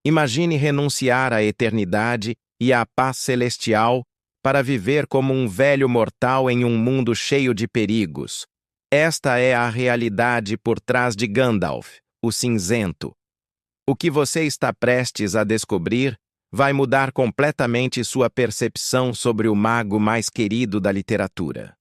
Imagine renunciar à eternidade e à paz celestial para viver como um velho mortal em um mundo cheio de perigos. Esta é a realidade por trás de Gandalf, o Cinzento. O que você está prestes a descobrir vai mudar completamente sua percepção sobre o mago mais querido da literatura.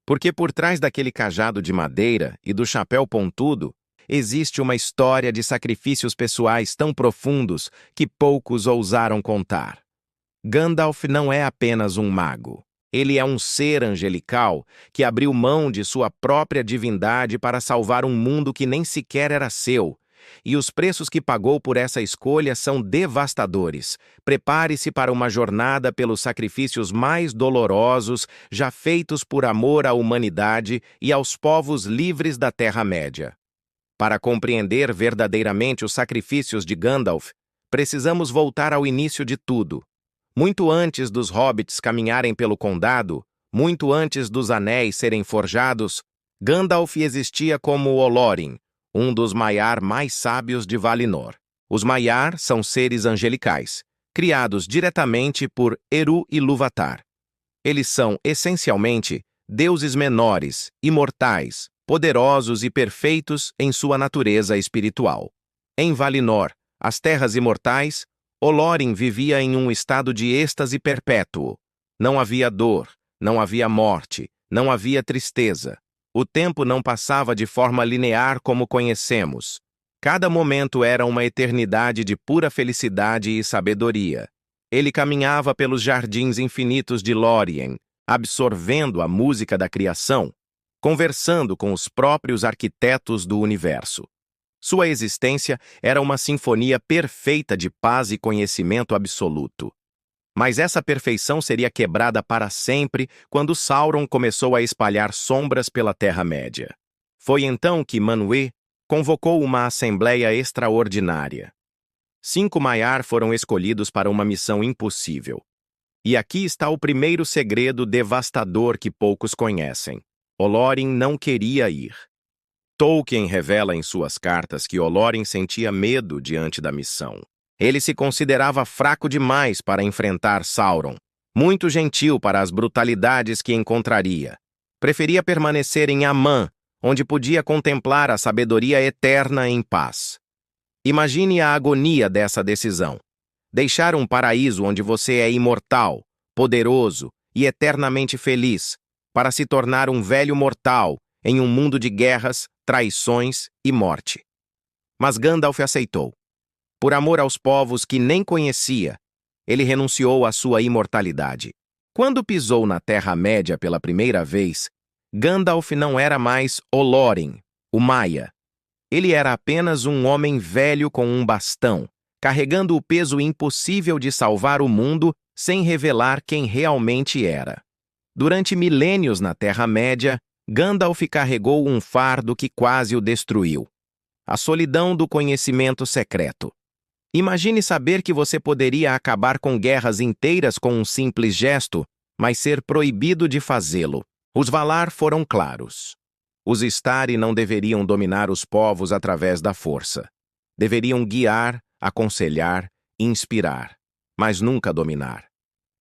Porque por trás daquele cajado de madeira e do chapéu pontudo, existe uma história de sacrifícios pessoais tão profundos que poucos ousaram contar. Gandalf não é apenas um mago. Ele é um ser angelical que abriu mão de sua própria divindade para salvar um mundo que nem sequer era seu. E os preços que pagou por essa escolha são devastadores. Prepare-se para uma jornada pelos sacrifícios mais dolorosos já feitos por amor à humanidade e aos povos livres da Terra-média. Para compreender verdadeiramente os sacrifícios de Gandalf, precisamos voltar ao início de tudo. Muito antes dos hobbits caminharem pelo condado, muito antes dos anéis serem forjados, Gandalf existia como Olorin, um dos Maiar mais sábios de Valinor. Os Maiar são seres angelicais, criados diretamente por Eru Ilúvatar. Eles são, essencialmente, deuses menores, imortais, poderosos e perfeitos em sua natureza espiritual. Em Valinor, as Terras Imortais, Olorin vivia em um estado de êxtase perpétuo. Não havia dor, não havia morte, não havia tristeza. O tempo não passava de forma linear como conhecemos. Cada momento era uma eternidade de pura felicidade e sabedoria. Ele caminhava pelos jardins infinitos de Lórien, absorvendo a música da criação, conversando com os próprios arquitetos do universo. Sua existência era uma sinfonia perfeita de paz e conhecimento absoluto. Mas essa perfeição seria quebrada para sempre quando Sauron começou a espalhar sombras pela Terra-média. Foi então que Manwë convocou uma assembleia extraordinária. 5 Maiar foram escolhidos para uma missão impossível. E aqui está o primeiro segredo devastador que poucos conhecem. Olorin não queria ir. Tolkien revela em suas cartas que Olorin sentia medo diante da missão. Ele se considerava fraco demais para enfrentar Sauron, muito gentil para as brutalidades que encontraria. Preferia permanecer em Amã, onde podia contemplar a sabedoria eterna em paz. Imagine a agonia dessa decisão. Deixar um paraíso onde você é imortal, poderoso e eternamente feliz, para se tornar um velho mortal em um mundo de guerras, traições e morte. Mas Gandalf aceitou. Por amor aos povos que nem conhecia, ele renunciou à sua imortalidade. Quando pisou na Terra-média pela primeira vez, Gandalf não era mais Olorin, o Maia. Ele era apenas um homem velho com um bastão, carregando o peso impossível de salvar o mundo sem revelar quem realmente era. Durante milênios na Terra-média, Gandalf carregou um fardo que quase o destruiu. A solidão do conhecimento secreto. Imagine saber que você poderia acabar com guerras inteiras com um simples gesto, mas ser proibido de fazê-lo. Os Valar foram claros. Os Istari não deveriam dominar os povos através da força. Deveriam guiar, aconselhar, inspirar, mas nunca dominar.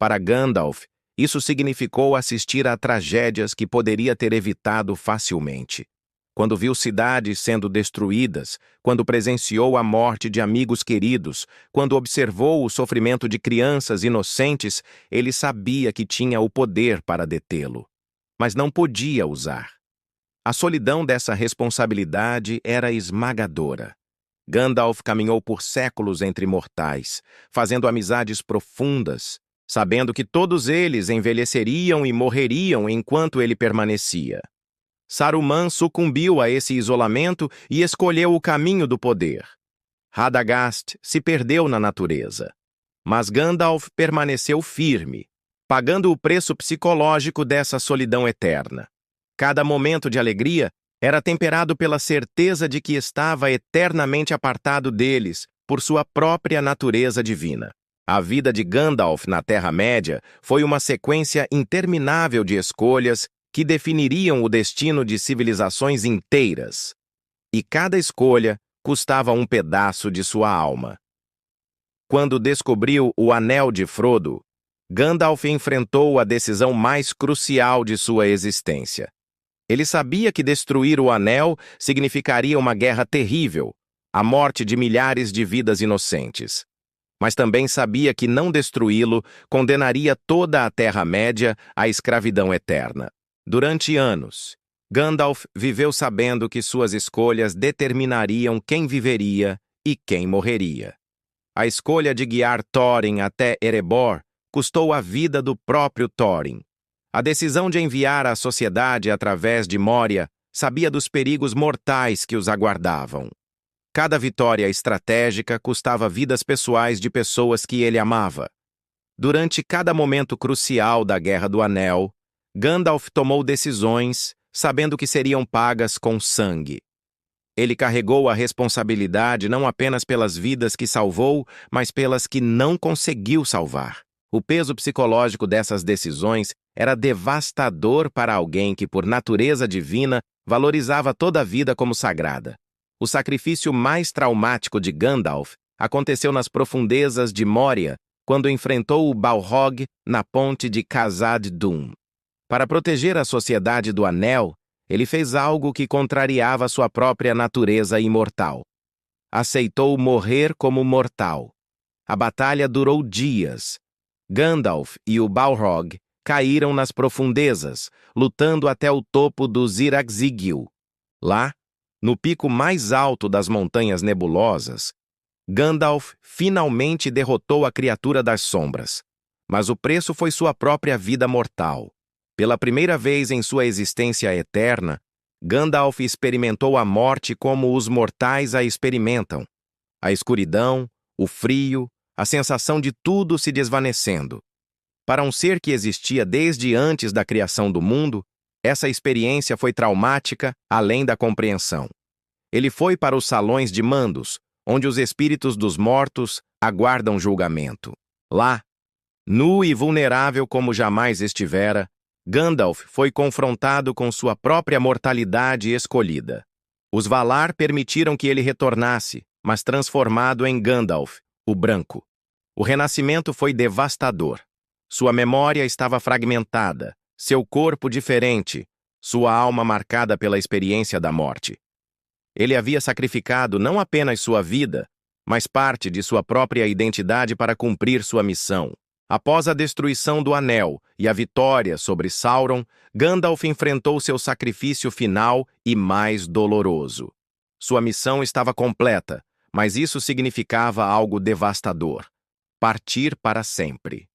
Para Gandalf, isso significou assistir a tragédias que poderia ter evitado facilmente. Quando viu cidades sendo destruídas, quando presenciou a morte de amigos queridos, quando observou o sofrimento de crianças inocentes, ele sabia que tinha o poder para detê-lo, mas não podia usar. A solidão dessa responsabilidade era esmagadora. Gandalf caminhou por séculos entre mortais, fazendo amizades profundas, sabendo que todos eles envelheceriam e morreriam enquanto ele permanecia. Saruman sucumbiu a esse isolamento e escolheu o caminho do poder. Radagast se perdeu na natureza. Mas Gandalf permaneceu firme, pagando o preço psicológico dessa solidão eterna. Cada momento de alegria era temperado pela certeza de que estava eternamente apartado deles por sua própria natureza divina. A vida de Gandalf na Terra-média foi uma sequência interminável de escolhas que definiriam o destino de civilizações inteiras. E cada escolha custava um pedaço de sua alma. quando descobriu o Anel de Frodo, Gandalf enfrentou a decisão mais crucial de sua existência. Ele sabia que destruir o Anel significaria uma guerra terrível, a morte de milhares de vidas inocentes. Mas também sabia que não destruí-lo condenaria toda a Terra-média à escravidão eterna. Durante anos, Gandalf viveu sabendo que suas escolhas determinariam quem viveria e quem morreria. A escolha de guiar Thorin até Erebor custou a vida do próprio Thorin. A decisão de enviar a sociedade através de Moria sabia dos perigos mortais que os aguardavam. Cada vitória estratégica custava vidas pessoais de pessoas que ele amava. Durante cada momento crucial da Guerra do Anel, Gandalf tomou decisões, sabendo que seriam pagas com sangue. Ele carregou a responsabilidade não apenas pelas vidas que salvou, mas pelas que não conseguiu salvar. O peso psicológico dessas decisões era devastador para alguém que, por natureza divina, valorizava toda a vida como sagrada. O sacrifício mais traumático de Gandalf aconteceu nas profundezas de Moria, quando enfrentou o Balrog na ponte de Khazad-dûm. Para proteger a Sociedade do Anel, ele fez algo que contrariava sua própria natureza imortal. Aceitou morrer como mortal. A batalha durou dias. Gandalf e o Balrog caíram nas profundezas, lutando até o topo do Zirak-Zigil. Lá, no pico mais alto das Montanhas Nebulosas, Gandalf finalmente derrotou a criatura das sombras. Mas o preço foi sua própria vida mortal. Pela primeira vez em sua existência eterna, Gandalf experimentou a morte como os mortais a experimentam. A escuridão, o frio, a sensação de tudo se desvanecendo. Para um ser que existia desde antes da criação do mundo, essa experiência foi traumática além da compreensão. Ele foi para os salões de Mandos, onde os espíritos dos mortos aguardam julgamento. Lá, nu e vulnerável como jamais estivera, Gandalf foi confrontado com sua própria mortalidade escolhida. Os Valar permitiram que ele retornasse, mas transformado em Gandalf, o Branco. O renascimento foi devastador. Sua memória estava fragmentada, seu corpo diferente, sua alma marcada pela experiência da morte. Ele havia sacrificado não apenas sua vida, mas parte de sua própria identidade para cumprir sua missão. Após a destruição do Anel e a vitória sobre Sauron, Gandalf enfrentou seu sacrifício final e mais doloroso. Sua missão estava completa, mas isso significava algo devastador: partir para sempre.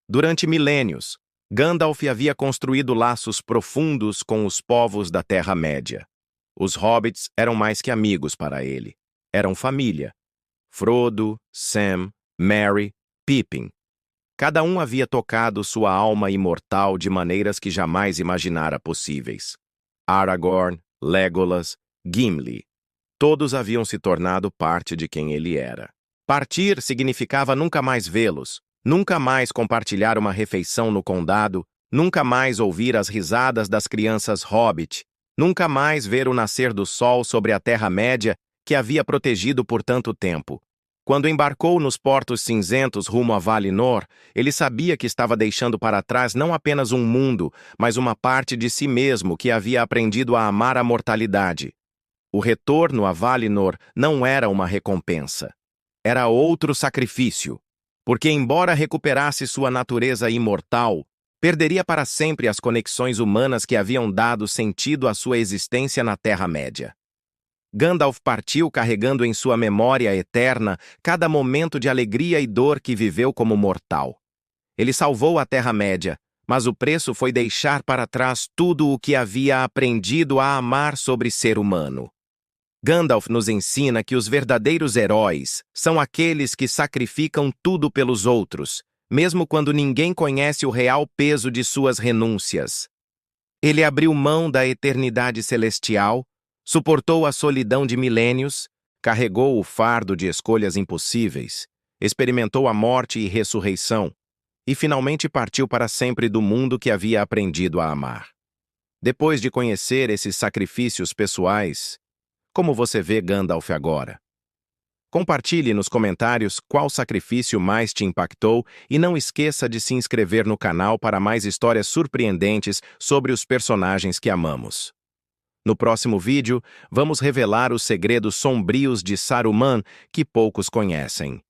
Durante milênios, Gandalf havia construído laços profundos com os povos da Terra-média. Os hobbits eram mais que amigos para ele. Eram família. Frodo, Sam, Merry, Pippin. Cada um havia tocado sua alma imortal de maneiras que jamais imaginara possíveis. Aragorn, Legolas, Gimli. Todos haviam se tornado parte de quem ele era. Partir significava nunca mais vê-los, nunca mais compartilhar uma refeição no condado, nunca mais ouvir as risadas das crianças hobbit, nunca mais ver o nascer do sol sobre a Terra-média que havia protegido por tanto tempo. Quando embarcou nos portos cinzentos rumo a Valinor, ele sabia que estava deixando para trás não apenas um mundo, mas uma parte de si mesmo que havia aprendido a amar a mortalidade. O retorno a Valinor não era uma recompensa. Era outro sacrifício, porque embora recuperasse sua natureza imortal, perderia para sempre as conexões humanas que haviam dado sentido à sua existência na Terra-média. Gandalf partiu carregando em sua memória eterna cada momento de alegria e dor que viveu como mortal. Ele salvou a Terra-média, mas o preço foi deixar para trás tudo o que havia aprendido a amar sobre ser humano. Gandalf nos ensina que os verdadeiros heróis são aqueles que sacrificam tudo pelos outros, mesmo quando ninguém conhece o real peso de suas renúncias. Ele abriu mão da eternidade celestial, suportou a solidão de milênios, carregou o fardo de escolhas impossíveis, experimentou a morte e ressurreição, e finalmente partiu para sempre do mundo que havia aprendido a amar. Depois de conhecer esses sacrifícios pessoais, como você vê Gandalf agora? Compartilhe nos comentários qual sacrifício mais te impactou e não esqueça de se inscrever no canal para mais histórias surpreendentes sobre os personagens que amamos. No próximo vídeo, vamos revelar os segredos sombrios de Saruman que poucos conhecem.